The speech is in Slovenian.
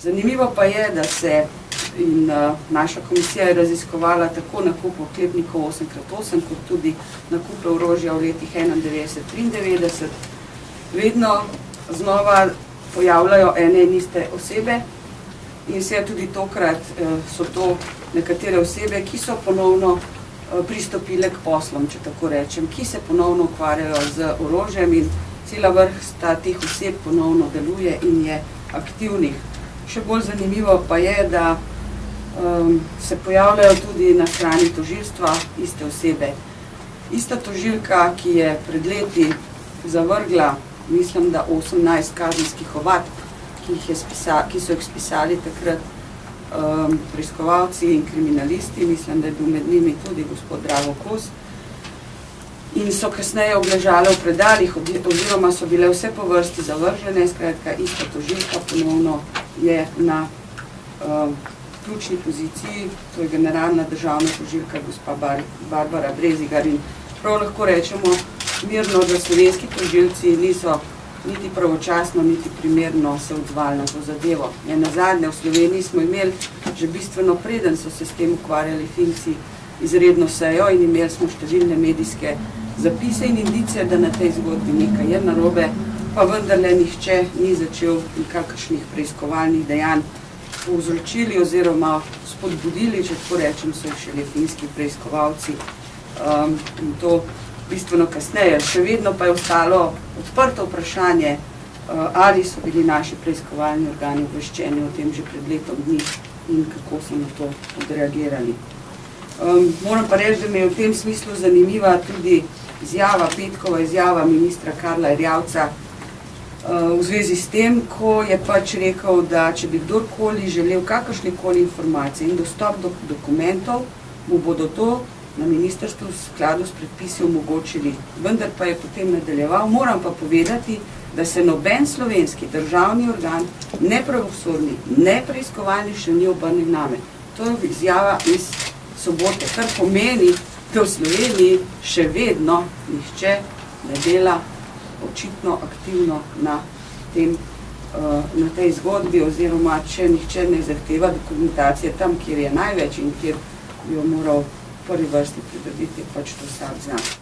Zanimivo pa je, da se naša komisija je raziskovala tako nakup oklepnikov 8x8, kot tudi nakupe orožja v letih 91-93. Vedno znova pojavljajo ene in iste osebe in se tudi tokrat so to nekatere osebe, ki so ponovno pristopile k poslom, če tako rečem, ki se ponovno ukvarjajo z orožjem in cela vrsta teh oseb ponovno deluje in je aktivnih. Še bolj zanimivo pa je, da se pojavljajo tudi na strani tožilstva iste osebe. Ista tožilka, ki je pred leti zavrgla, mislim, da 18 kazenskih ovadb, ki so jih spisali takrat preiskovalci in kriminalisti, mislim, da je bil med njimi tudi gospod Drago Kos, in so kasneje obležale v predalih, oziroma so bile vse po vrsti zavržene, skratka, ista tožilka ponovno je na ključni poziciji, to je generalna državna tožilka gospa Barbara Brezigar, in prav lahko rečemo mirno, da slovenski tožilci niso niti pravočasno, niti primerno se odzvali na to zadevo. Nazadnje v Sloveniji smo imeli že bistveno preden so se s tem ukvarjali Finci izredno sejo in imeli smo številne medijske zapise in indicije, da na tej zgodbi nekaj je narobe, pa vendarle nihče ni začel nikakršnih preiskovalnih dejanj povzročili oziroma spodbudili, če tako rečem, so šele finski preiskovalci in to bistveno kasneje. Še vedno pa je ostalo odprto vprašanje, ali so bili naši preiskovalni organi obveščeni o tem že pred letom dni in kako so na to odreagirali. Moram pa reči, da mi je v tem smislu zanimiva tudi petkova izjava ministra Karla Erjavca v zvezi s tem, ko je pač rekel, da če bi kdorkoli želel kakršnekoli informacije in dostop do dokumentov, mu bodo to na ministrstvu v skladu s predpisi omogočili. Vendar pa je potem nadaljeval, moram pa povedati, da se noben slovenski državni organ, ne pravosodni, ne preiskovalni še ni obrnil name. To je izjava iz sobote, kar pomeni, da v Sloveniji še vedno nihče ne dela očitno aktivno na tej zgodbi, oziroma če nihče ne zahteva dokumentacije tam, kjer je največ in kjer bi jo moral v prvi vrsti pridobiti, pač to vsak zna.